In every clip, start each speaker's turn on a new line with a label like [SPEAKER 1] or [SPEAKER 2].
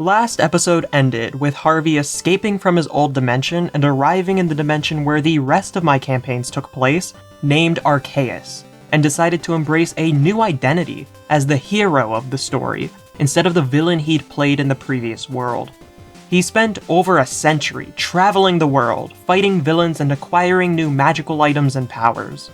[SPEAKER 1] Last episode ended with Harvey escaping from his old dimension and arriving in the dimension where the rest of my campaigns took place, named Arceus, and decided to embrace a new identity as the hero of the story, instead of the villain he'd played in the previous world. He spent over a century traveling the world, fighting villains and acquiring new magical items and powers.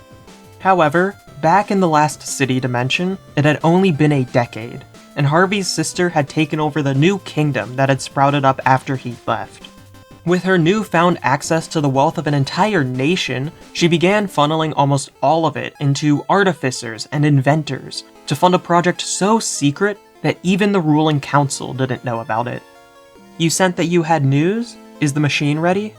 [SPEAKER 1] However, back in the last city dimension, it had only been a decade, and Harvey's sister had taken over the new kingdom that had sprouted up after he left. With her newfound access to the wealth of an entire nation, she began funneling almost all of it into artificers and inventors to fund a project so secret that even the ruling council didn't know about it. You sent that you had news? Is the machine ready?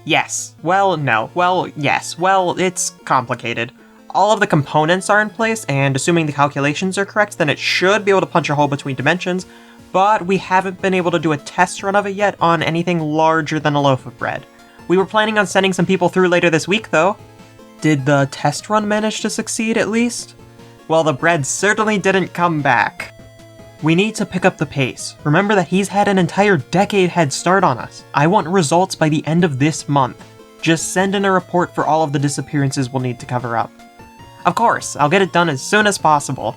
[SPEAKER 1] Yes. Well, no. Well, yes. Well, it's complicated. All of the components are in place, and assuming the calculations are correct, then it should be able to punch a hole between dimensions, but we haven't been able to do a test run of it yet on anything larger than a loaf of bread. We were planning on sending some people through later this week, though. Did the test run manage to succeed, at least? Well, the bread certainly didn't come back. We need to pick up the pace. Remember that he's had an entire decade head start on us. I want results by the end of this month. Just send in a report for all of the disappearances we'll need to cover up. Of course, I'll get it done as soon as possible.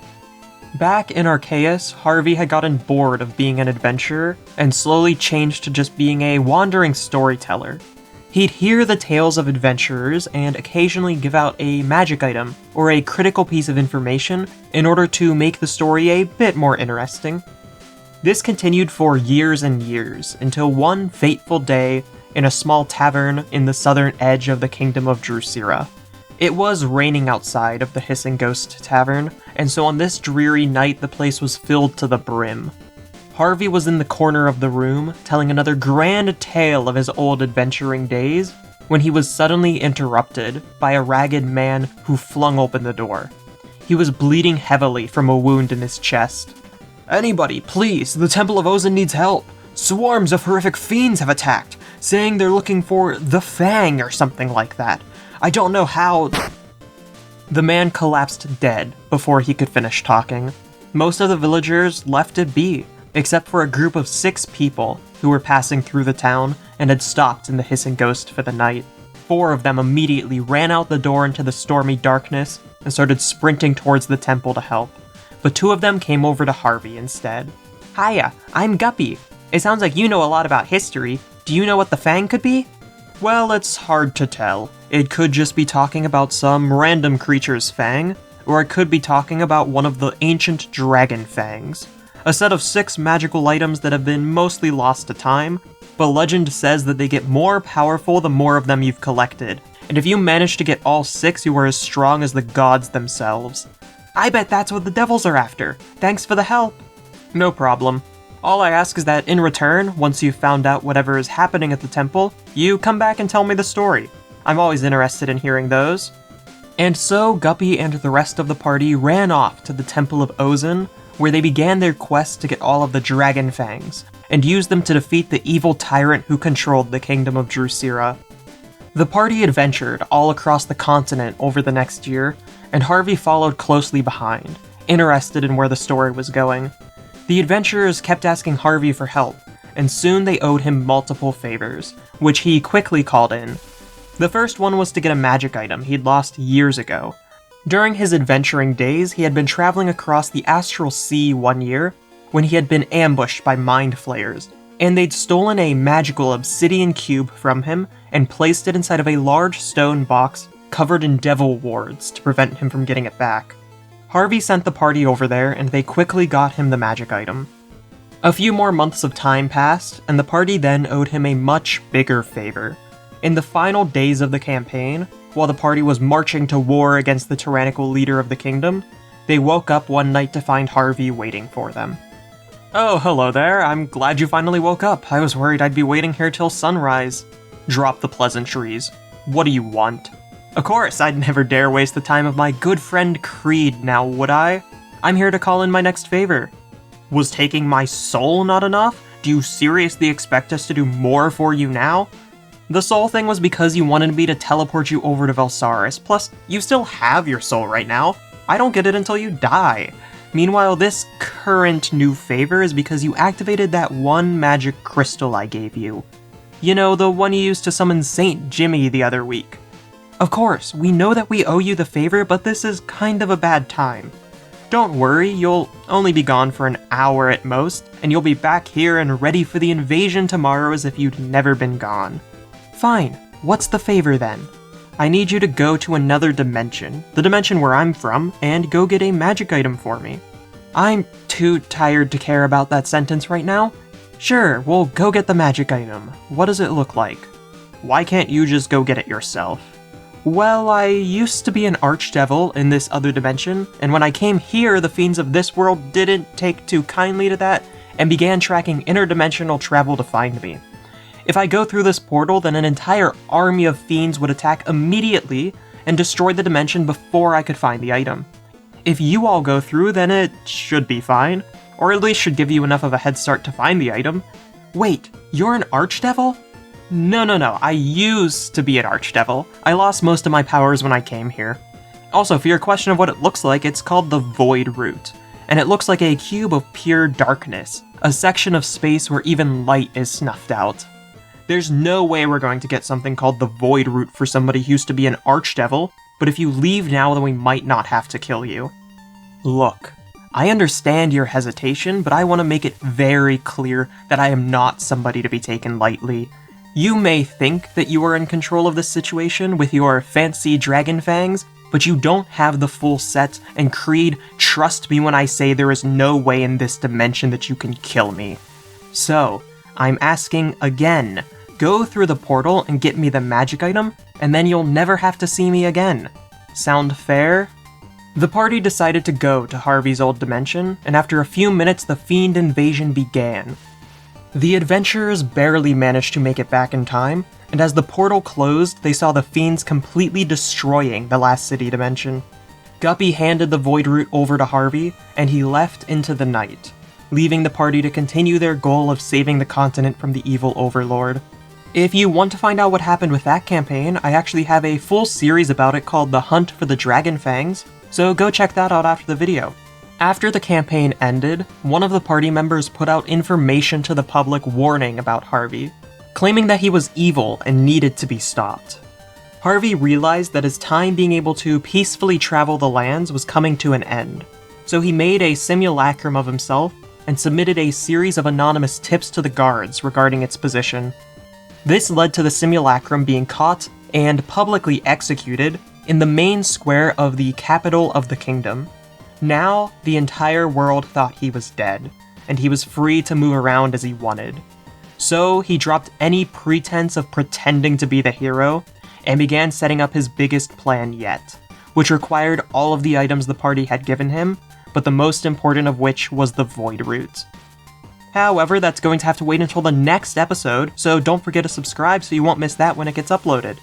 [SPEAKER 1] Back in Arceus, Harvey had gotten bored of being an adventurer and slowly changed to just being a wandering storyteller. He'd hear the tales of adventurers and occasionally give out a magic item or a critical piece of information in order to make the story a bit more interesting. This continued for years and years until one fateful day in a small tavern in the southern edge of the kingdom of Drusilla. It was raining outside of the Hissing Ghost Tavern, and so on this dreary night the place was filled to the brim. Harvey was in the corner of the room, telling another grand tale of his old adventuring days, when he was suddenly interrupted by a ragged man who flung open the door. He was bleeding heavily from a wound in his chest. "Anybody, please, the Temple of Ozin needs help. Swarms of horrific fiends have attacked, saying they're looking for the Fang or something like that. I don't know how..." The man collapsed dead before he could finish talking. Most of the villagers left it be, except for a group of 6 people who were passing through the town and had stopped in the Hissing Ghost for the night. 4 of them immediately ran out the door into the stormy darkness and started sprinting towards the temple to help, but 2 of them came over to Harvey instead. "Hiya, I'm Guppy. It sounds like you know a lot about history. Do you know what the Fang could be?" "Well, it's hard to tell. It could just be talking about some random creature's fang, or it could be talking about one of the ancient Dragon Fangs. A set of 6 magical items that have been mostly lost to time, but legend says that they get more powerful the more of them you've collected, and if you manage to get all 6, you are as strong as the gods themselves." "I bet that's what the devils are after. Thanks for the help." "No problem. All I ask is that in return, once you've found out whatever is happening at the temple, you come back and tell me the story. I'm always interested in hearing those." And so Guppy and the rest of the party ran off to the Temple of Ozin, where they began their quest to get all of the Dragon Fangs, and use them to defeat the evil tyrant who controlled the kingdom of Drusilla. The party adventured all across the continent over the next year, and Harvey followed closely behind, interested in where the story was going. The adventurers kept asking Harvey for help, and soon they owed him multiple favors, which he quickly called in. The first one was to get a magic item he'd lost years ago. During his adventuring days, he had been traveling across the Astral Sea one year, when he had been ambushed by mind flayers, and they'd stolen a magical obsidian cube from him and placed it inside of a large stone box covered in devil wards to prevent him from getting it back. Harvey sent the party over there, and they quickly got him the magic item. A few more months of time passed, and the party then owed him a much bigger favor. In the final days of the campaign, while the party was marching to war against the tyrannical leader of the kingdom, they woke up one night to find Harvey waiting for them. "Oh, hello there. I'm glad you finally woke up. I was worried I'd be waiting here till sunrise." "Drop the pleasantries. What do you want?" "Of course, I'd never dare waste the time of my good friend Creed now, would I? I'm here to call in my next favor." "Was taking my soul not enough? Do you seriously expect us to do more for you now?" "The soul thing was because you wanted me to teleport you over to Velsaris, plus you still have your soul right now. I don't get it until you die." Meanwhile, this current new favor is because you activated that one magic crystal I gave you. You know, the one you used to summon Saint Jimmy the other week. Of course, we know that we owe you the favor, but this is kind of a bad time. Don't worry, you'll only be gone for an hour at most, and you'll be back here and ready for the invasion tomorrow as if you'd never been gone. Fine, what's the favor then? I need you to go to another dimension, the dimension where I'm from, and go get a magic item for me. I'm too tired to care about that sentence right now. Sure, we'll go get the magic item. What does it look like? Why can't you just go get it yourself? Well, I used to be an Archdevil in this other dimension, and when I came here, the fiends of this world didn't take too kindly to that, and began tracking interdimensional travel to find me. If I go through this portal, then an entire army of fiends would attack immediately and destroy the dimension before I could find the item. If you all go through, then it should be fine, or at least should give you enough of a head start to find the item. Wait, you're an Archdevil? No, I used to be an Archdevil. I lost most of my powers when I came here. Also, for your question of what it looks like, it's called the Void Root, and it looks like a cube of pure darkness, a section of space where even light is snuffed out. There's no way we're going to get something called the Void Root for somebody who used to be an Archdevil, but if you leave now, then we might not have to kill you. Look, I understand your hesitation, but I want to make it very clear that I am not somebody to be taken lightly. You may think that you are in control of this situation with your fancy Dragon Fangs, but you don't have the full set, and Creed, trust me when I say there is no way in this dimension that you can kill me. So, I'm asking again, go through the portal and get me the magic item, and then you'll never have to see me again. Sound fair? The party decided to go to Harvey's old dimension, and after a few minutes the fiend invasion began. The adventurers barely managed to make it back in time, and as the portal closed, they saw the fiends completely destroying the last city dimension. Guppy handed the Void Root over to Harvey, and he left into the night, leaving the party to continue their goal of saving the continent from the evil overlord. If you want to find out what happened with that campaign, I actually have a full series about it called The Hunt for the Dragon Fangs, so go check that out after the video. After the campaign ended, one of the party members put out information to the public warning about Harvey, claiming that he was evil and needed to be stopped. Harvey realized that his time being able to peacefully travel the lands was coming to an end, so he made a simulacrum of himself and submitted a series of anonymous tips to the guards regarding its position. This led to the simulacrum being caught and publicly executed in the main square of the capital of the kingdom. Now, the entire world thought he was dead, and he was free to move around as he wanted. So, he dropped any pretense of pretending to be the hero, and began setting up his biggest plan yet, which required all of the items the party had given him, but the most important of which was the Void Root. However, that's going to have to wait until the next episode, so don't forget to subscribe so you won't miss that when it gets uploaded.